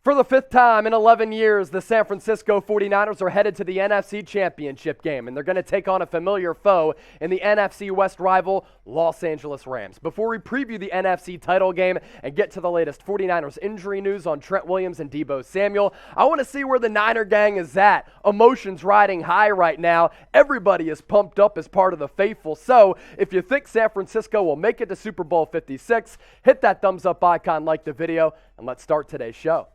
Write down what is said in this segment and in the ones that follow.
For the fifth time in 11 years, the San Francisco 49ers are headed to the NFC Championship game, and they're going to take on a familiar foe in the NFC West rival, Los Angeles Rams. Before we preview the NFC title game and get to the latest 49ers injury news on Trent Williams and Deebo Samuel, I want to see where the Niner gang is at. Emotions riding high right now. Everybody is pumped up as part of the faithful. So, if you think San Francisco will make it to Super Bowl 56, hit that thumbs up icon, like the video, and let's start today's show.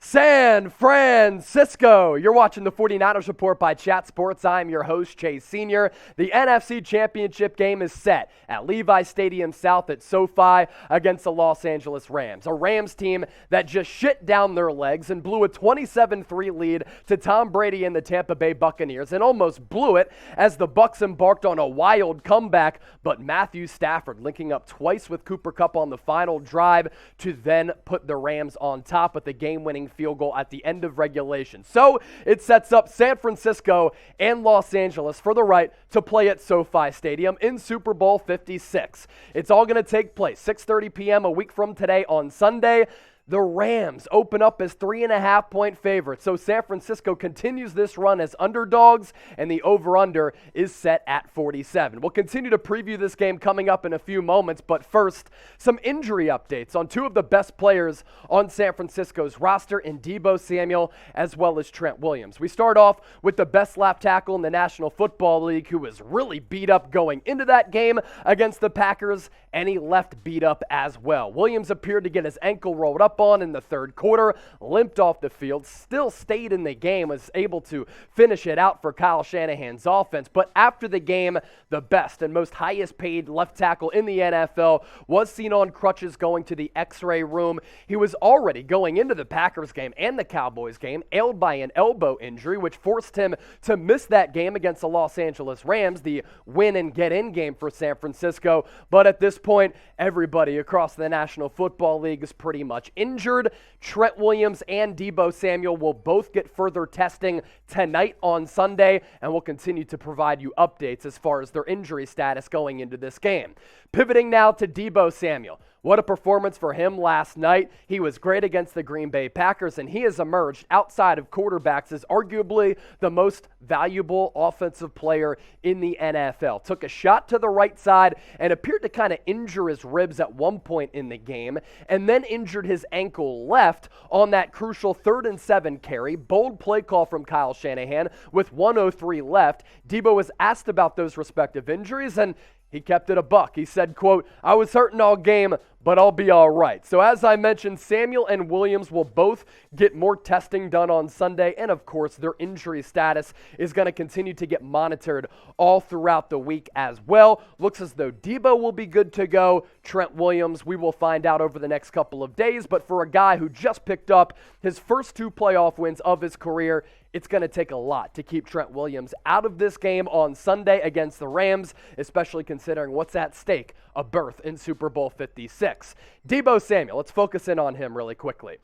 San Francisco. You're watching the 49ers Report by Chat Sports. I'm your host, Chase Sr. The NFC Championship game is set at Levi Stadium South at SoFi against the Los Angeles Rams. A Rams team that just shit down their legs and blew a 27-3 lead to Tom Brady and the Tampa Bay Buccaneers and almost blew it as the Bucs embarked on a wild comeback, but Matthew Stafford linking up twice with Cooper Kupp on the final drive to then put the Rams on top with the game-winning field goal at the end of regulation. So it sets up San Francisco and Los Angeles for the right to play at SoFi Stadium in Super Bowl 56. It's all going to take place 6:30 p.m. a week from today on Sunday. The Rams open up as 3.5-point favorites, so San Francisco continues this run as underdogs, and the over-under is set at 47. We'll continue to preview this game coming up in a few moments, but first, some injury updates on two of the best players on San Francisco's roster in Deebo Samuel as well as Trent Williams. We start off with the best left tackle in the National Football League, who was really beat up going into that game against the Packers, and he left beat up as well. Williams appeared to get his ankle rolled up on in the third quarter, limped off the field, still stayed in the game, was able to finish it out for Kyle Shanahan's offense. But after the game, the best and most highest paid left tackle in the NFL was seen on crutches going to the x-ray room. He was already going into the Packers game and the Cowboys game ailed by an elbow injury, which forced him to miss that game against the Los Angeles Rams, the win and get in game for San Francisco. But at this point, everybody across the National Football League is pretty much injured. Trent Williams and Deebo Samuel will both get further testing tonight on Sunday, and we'll continue to provide you updates as far as their injury status going into this game. Pivoting now to Deebo Samuel. What a performance for him last night. He was great against the Green Bay Packers, and he has emerged outside of quarterbacks as arguably the most valuable offensive player in the NFL. Took a shot to the right side and appeared to kind of injure his ribs at one point in the game, and then injured his ankle left on that crucial 3rd and 7 carry. Bold play call from Kyle Shanahan with 1:03 left. Deebo was asked about those respective injuries, and he kept it a buck. He said, quote, "I was hurting all game, but I'll be all right." So as I mentioned, Samuel and Williams will both get more testing done on Sunday, and of course, their injury status is going to continue to get monitored all throughout the week as well. Looks as though Deebo will be good to go. Trent Williams, we will find out over the next couple of days, but for a guy who just picked up his first 2 playoff wins of his career, it's going to take a lot to keep Trent Williams out of this game on Sunday against the Rams, especially considering what's at stake, a berth in Super Bowl 56. Deebo Samuel, let's focus in on him really quickly.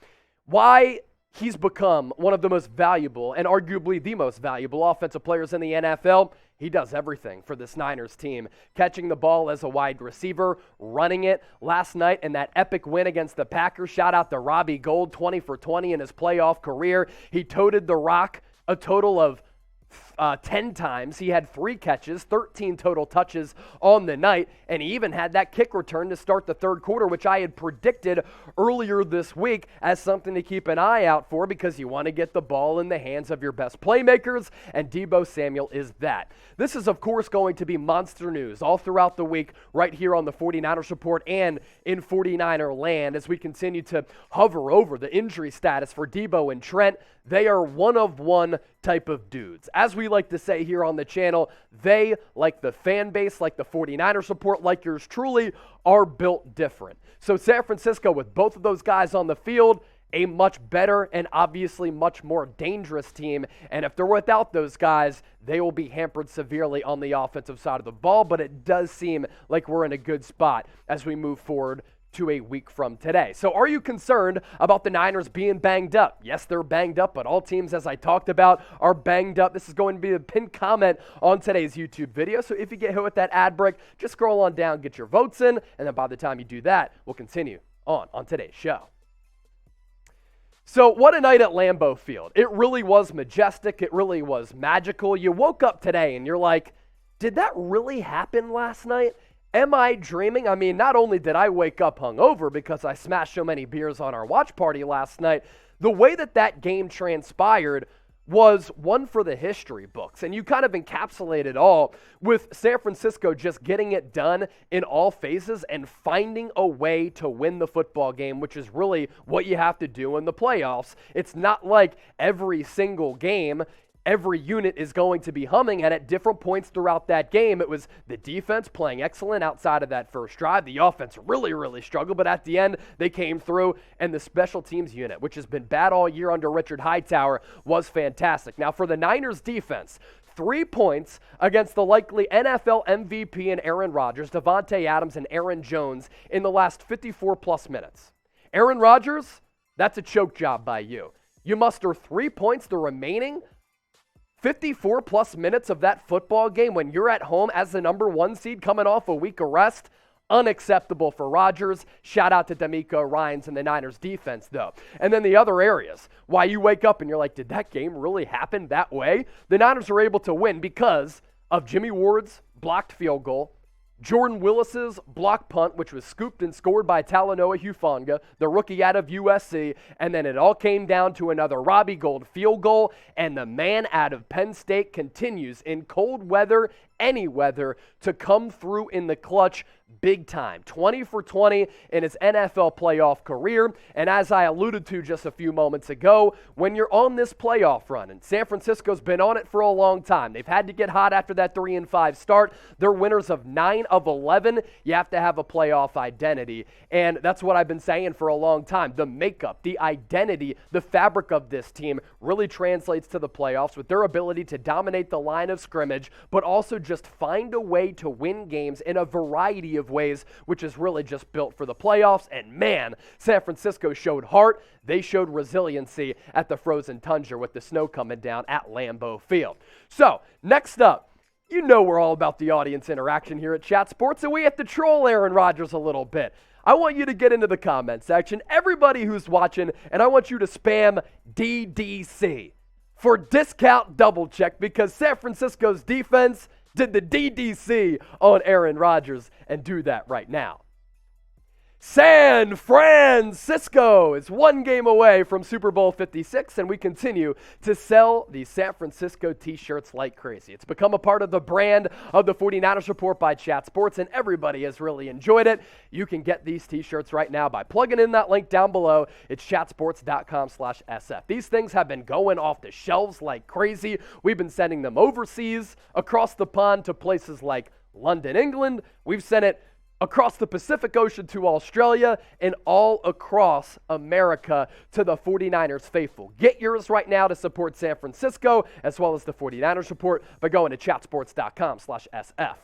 Why he's become one of the most valuable and arguably the most valuable offensive players in the NFL. He does everything for this Niners team, catching the ball as a wide receiver, running it. Last night in that epic win against the Packers, shout out to Robbie Gould, 20 for 20 in his playoff career. He toted the rock a total of 10 times. He had 3 catches, 13 total touches on the night, and he even had that kick return to start the third quarter, which I had predicted earlier this week as something to keep an eye out for because you want to get the ball in the hands of your best playmakers, and Deebo Samuel is that. This is, of course, going to be monster news all throughout the week right here on the 49ers Report and in 49er land as we continue to hover over the injury status for Deebo and Trent. They are one-of-one type of dudes. As we like to say here on the channel, they, like the fan base, like the 49ers Report, like yours truly, are built different. So San Francisco, with both of those guys on the field, a much better and obviously much more dangerous team. And if they're without those guys, they will be hampered severely on the offensive side of the ball. But it does seem like we're in a good spot as we move forward to a week from today. So are you concerned about the Niners being banged up? Yes, they're banged up, but all teams, as I talked about, are banged up. This is going to be the pinned comment on today's YouTube video. So if you get hit with that ad break, just scroll on down, get your votes in, and then by the time you do that, we'll continue on today's show. So what a night at LAMBEAU Field. It really was majestic. It really was magical. You woke up today and you're like, did that really happen last night? Am I dreaming? I mean, not only did I wake up hungover because I smashed so many beers on our watch party last night, the way that game transpired was one for the history books. And you kind of encapsulate it all with San Francisco just getting it done in all phases and finding a way to win the football game, which is really what you have to do in the playoffs. It's not like every single game every unit is going to be humming, and at different points throughout that game, it was the defense playing excellent outside of that first drive. The offense really struggled, but at the end, they came through, and the special teams unit, which has been bad all year under Richard Hightower, was fantastic. Now, for the Niners defense, 3 points against the likely NFL MVP and Aaron Rodgers, Davante Adams, and Aaron Jones in the last 54-plus minutes. Aaron Rodgers, that's a choke job by you. You muster 3 points the remaining 54-plus minutes of that football game when you're at home as the number 1 seed coming off a week of rest. Unacceptable for Rodgers. Shout out to D'Amico Ryans and the Niners defense, though. And then the other areas, why you wake up and you're like, did that game really happen that way? The Niners were able to win because of Jimmy Ward's blocked field goal, Jordan Willis's block punt, which was scooped and scored by Talanoa Hufanga, the rookie out of USC, and then it all came down to another Robbie Gould field goal, and the man out of Penn State continues in cold weather, any weather, to come through in the clutch big time. 20 for 20 in his NFL playoff career, and as I alluded to just a few moments ago, when you're on this playoff run, and San Francisco's been on it for a long time, they've had to get hot after that 3-5 start. They're winners of 9 of 11. You have to have a playoff identity, and that's what I've been saying for a long time. The makeup, the identity, the fabric of this team really translates to the playoffs with their ability to dominate the line of scrimmage, but also just find a way to win games in a variety of ways, which is really just built for the playoffs. And man, San Francisco showed heart. They showed resiliency at the frozen tundra with the snow coming down at LAMBEAU Field. So next up, you know we're all about the audience interaction here at Chat Sports, and we have to troll Aaron Rodgers a little bit. I want you to get into the comment section, everybody who's watching, and I want you to spam DDC for discount double check, because San Francisco's defense did the DDC on Aaron Rodgers, and do that right now. San Francisco is 1 game away from Super Bowl 56, and we continue to sell these San Francisco t-shirts like crazy. It's become a part of the brand of the 49ers Report by Chat Sports, and everybody has really enjoyed it. You can get these t-shirts right now by plugging in that link down below. It's chatsports.com/SF. These things have been going off the shelves like crazy. We've been sending them overseas, across the pond to places like London, England. We've sent it across the Pacific Ocean to Australia, and all across America to the 49ers faithful. Get yours right now to support San Francisco as well as the 49ers Report by going to chatsports.com/SF.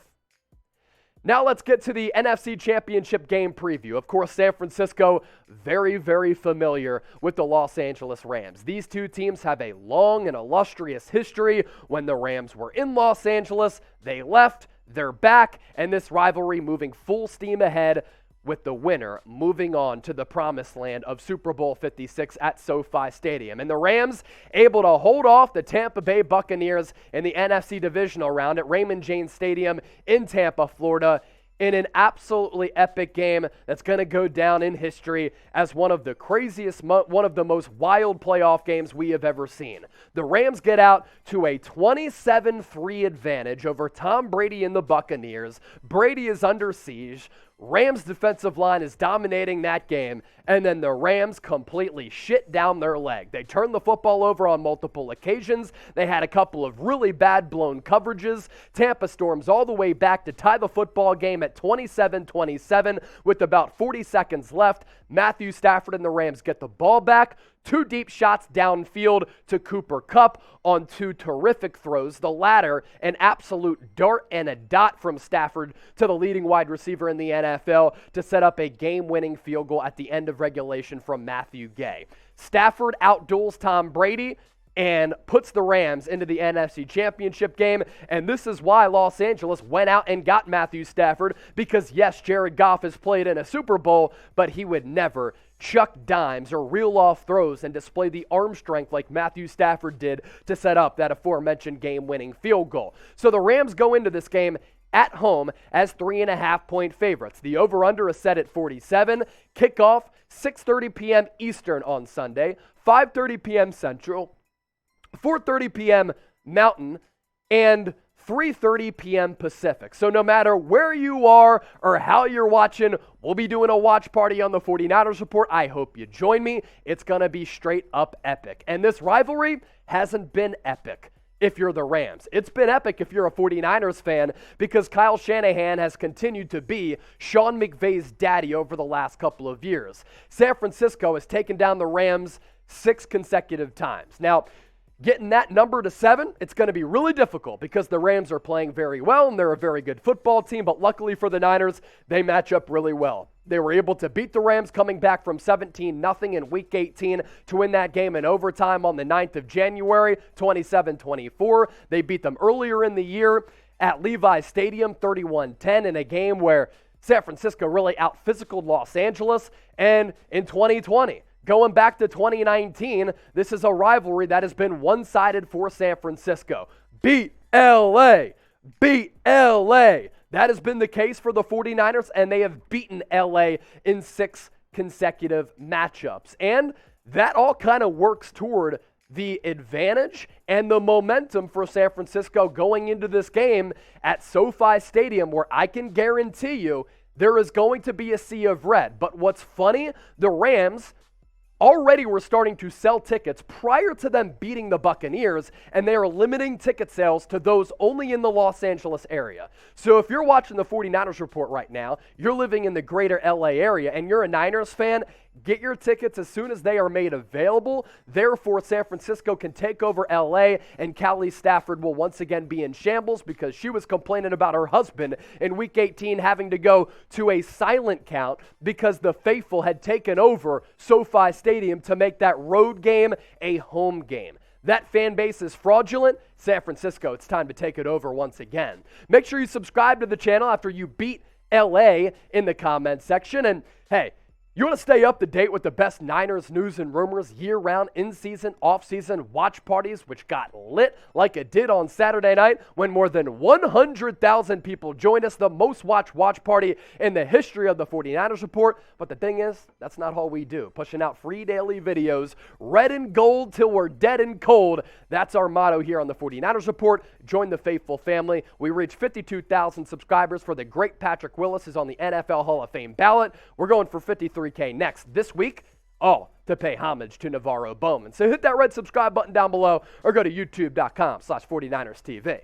Now let's get to the NFC Championship game preview. Of course, San Francisco, very familiar with the Los Angeles Rams. These two teams have a long and illustrious history. When the Rams were in Los Angeles, they left. They're back, and this rivalry moving full steam ahead with the winner moving on to the promised land of Super Bowl 56 at SoFi Stadium. And the Rams able to hold off the Tampa Bay Buccaneers in the NFC Divisional round at Raymond James Stadium in Tampa, Florida, in an absolutely epic game that's going to go down in history as one of the craziest, one of the most wild playoff games we have ever seen. The Rams get out to a 27-3 advantage over Tom Brady and the Buccaneers. Brady is under siege. Rams defensive line is dominating that game, and then the Rams completely shit down their leg. They turned the football over on multiple occasions. They had a couple of really bad blown coverages. Tampa storms all the way back to tie the football game game at 27-27 with about 40 seconds left. Matthew Stafford and the Rams get the ball back. 2 deep shots downfield to Cooper Kupp on 2 terrific throws. The latter, an absolute dart and a dot from Stafford to the leading wide receiver in the NFL to set up a game-winning field goal at the end of regulation from Matthew Gay. Stafford outduels Tom Brady and puts the Rams into the NFC Championship game. And this is why Los Angeles went out and got Matthew Stafford, because yes, Jared Goff has played in a Super Bowl, but he would never chuck dimes or reel off throws and display the arm strength like Matthew Stafford did to set up that aforementioned game-winning field goal. So the Rams go into this game at home as 3.5-point favorites. The over-under is set at 47. Kickoff, 6:30 p.m. Eastern on Sunday, 5:30 p.m. Central, 4:30 p.m. Mountain, and 3:30 p.m. Pacific. So no matter where you are or how you're watching, we'll be doing a watch party on the 49ers Report. I hope you join me. It's going to be straight up epic. And this rivalry hasn't been epic if you're the Rams. It's been epic if you're a 49ers fan, because Kyle Shanahan has continued to be Sean McVay's daddy over the last couple of years. San Francisco has taken down the Rams 6 consecutive times. Now, getting that number to 7, it's going to be really difficult because the Rams are playing very well and they're a very good football team, but luckily for the Niners, they match up really well. They were able to beat the Rams coming back from 17-0 in Week 18 to win that game in overtime on the 9th of January, 27-24. They beat them earlier in the year at Levi Stadium, 31-10, in a game where San Francisco really out-physicaled Los Angeles. And in 2020, going back to 2019, this is a rivalry that has been one-sided for San Francisco. Beat LA! Beat LA! That has been the case for the 49ers, and they have beaten LA in 6 consecutive matchups. And that all kind of works toward the advantage and the momentum for San Francisco going into this game at SoFi Stadium, where I can guarantee you there is going to be a sea of red. But what's funny, the Rams already were starting to sell tickets prior to them beating the Buccaneers, and they are limiting ticket sales to those only in the Los Angeles area. So if you're watching the 49ers Report right now, you're living in the greater LA area, and you're a Niners fan, get your tickets as soon as they are made available. Therefore, San Francisco can take over LA, and Callie Stafford will once again be in shambles because she was complaining about her husband in Week 18 having to go to a silent count because the faithful had taken over SoFi Stadium to make that road game a home game. That fan base is fraudulent. San Francisco, it's time to take it over once again. Make sure you subscribe to the channel after you beat LA in the comments section. And hey, you want to stay up to date with the best Niners news and rumors year-round, in-season, off-season watch parties, which got lit like it did on Saturday night when more than 100,000 people joined us, the most watched watch party in the history of the 49ers Report. But the thing is, that's not all we do. Pushing out free daily videos, red and gold till we're dead and cold. That's our motto here on the 49ers Report. Join the faithful family. We reached 52,000 subscribers for the great Patrick Willis is on the NFL Hall of Fame ballot. We're going for 53K next this week, all to pay homage to Navarro Bowman. So hit that red subscribe button down below or go to youtube.com/49erstv.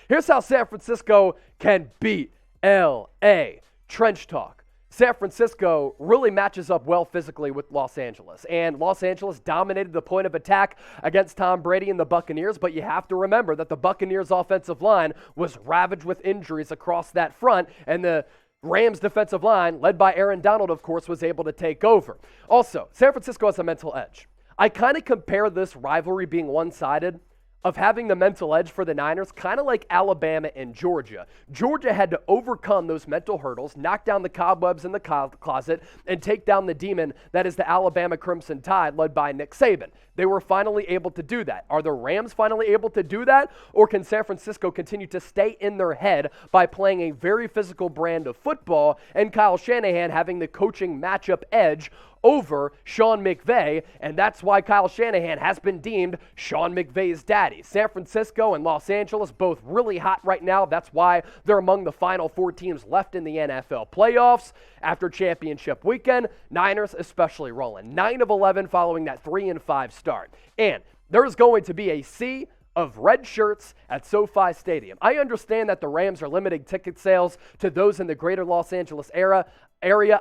Here's how San Francisco can beat LA. Trench talk. San Francisco really matches up well physically with Los Angeles, and Los Angeles dominated the point of attack against Tom Brady and the Buccaneers, but you have to remember that the Buccaneers' offensive line was ravaged with injuries across that front, and the Rams' defensive line, led by Aaron Donald, of course, was able to take over. Also, San Francisco has a mental edge. I kind of compare this rivalry being one-sided of having the mental edge for the Niners, kind of like Alabama and Georgia. Georgia had to overcome those mental hurdles, knock down the cobwebs in the closet, and take down the demon that is the Alabama Crimson Tide, led by Nick Saban. They were finally able to do that. Are the Rams finally able to do that? Or can San Francisco continue to stay in their head by playing a very physical brand of football and Kyle Shanahan having the coaching matchup edge over Sean McVay, and that's why Kyle Shanahan has been deemed Sean McVay's daddy. San Francisco and Los Angeles both really hot right now. That's why they're among the final 4 teams left in the NFL playoffs after championship weekend. Niners especially rolling 9 of 11 following that 3-5 start. And there's going to be a sea of red shirts at SoFi Stadium. I understand that the Rams are limiting ticket sales to those in the greater Los Angeles area.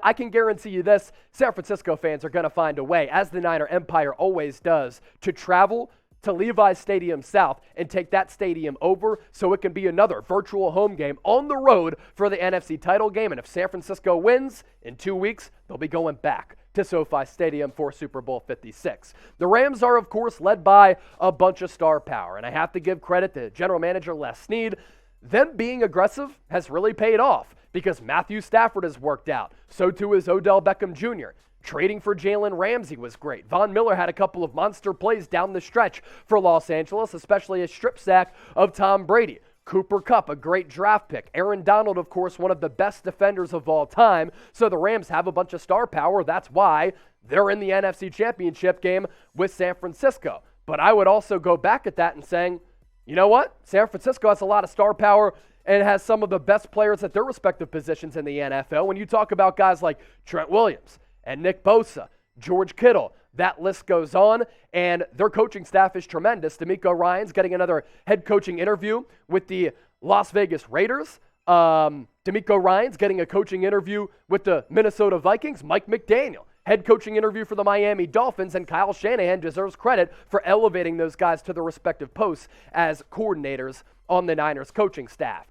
I can guarantee you this, San Francisco fans are going to find a way, as the Niner Empire always does, to travel to Levi's Stadium South and take that stadium over so it can be another virtual home game on the road for the NFC title game. And if San Francisco wins in 2 weeks, they'll be going back to SoFi Stadium for Super Bowl 56. The Rams are, of course, led by a bunch of star power, and I have to give credit to general manager Les Snead. Them being aggressive has really paid off because Matthew Stafford has worked out. So too is Odell Beckham Jr. Trading for Jalen Ramsey was great. Von Miller had a couple of monster plays down the stretch for Los Angeles, especially a strip sack of Tom Brady. Cooper Kupp, a great draft pick. Aaron Donald, of course, one of the best defenders of all time. So the Rams have a bunch of star power. That's why they're in the NFC Championship game with San Francisco. But I would also go back at that and saying, you know what? San Francisco has a lot of star power and has some of the best players at their respective positions in the NFL. When you talk about guys like Trent Williams and Nick Bosa, George Kittle, that list goes on, and their coaching staff is tremendous. DeMeco Ryans getting another head coaching interview with the Las Vegas Raiders. DeMeco Ryans getting a coaching interview with the Minnesota Vikings. Mike McDaniel, head coaching interview for the Miami Dolphins, and Kyle Shanahan deserves credit for elevating those guys to their respective posts as coordinators on the Niners coaching staff.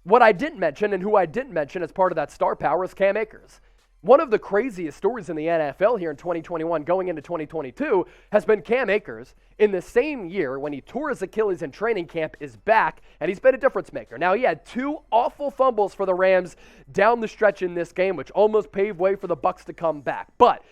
What I didn't mention, and who I didn't mention as part of that star power, is Cam Akers. One of the craziest stories in the NFL here in 2021 going into 2022 has been Cam Akers in the same year when he tore his Achilles in training camp is back, and he's been a difference maker. Now, he had 2 awful fumbles for the Rams down the stretch in this game, which almost paved way for the Bucs to come back. But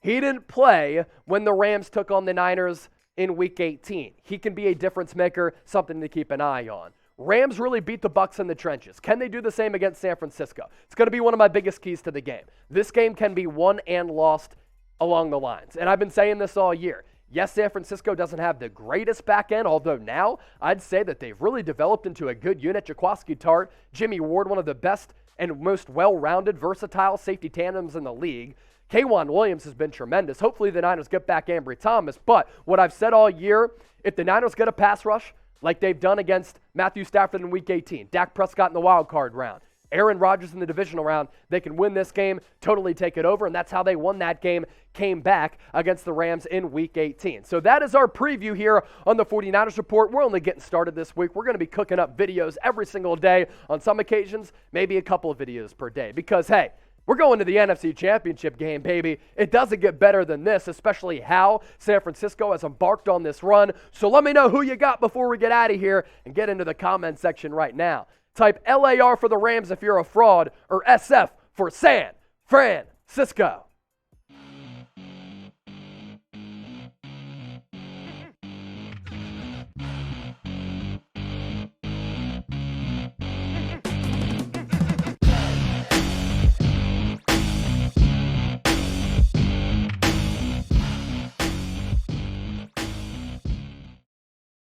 he didn't play when the Rams took on the Niners in Week 18. He can be a difference maker, something to keep an eye on. Rams really beat the Bucs in the trenches. Can they do the same against San Francisco? It's going to be one of my biggest keys to the game. This game can be won and lost along the lines. And I've been saying this all year. Yes, San Francisco doesn't have the greatest back end, although now I'd say that they've really developed into a good unit. Jaquiski Tartt, Jimmy Ward, one of the best and most well-rounded, versatile safety tandems in the league. K'Wan Williams has been tremendous. Hopefully the Niners get back Ambry Thomas. But what I've said all year, if the Niners get a pass rush, like they've done against Matthew Stafford in Week 18, Dak Prescott in the wild card round, Aaron Rodgers in the divisional round, they can win this game, totally take it over, and that's how they won that game, came back against the Rams in Week 18. So that is our preview here on the 49ers Report. We're only getting started this week. We're going to be cooking up videos every single day. On some occasions, maybe a couple of videos per day because, hey, we're going to the NFC Championship game, baby. It doesn't get better than this, especially how San Francisco has embarked on this run. So let me know who you got before we get out of here and get into the comment section right now. Type LAR for the Rams if you're a fraud or SF for San Francisco.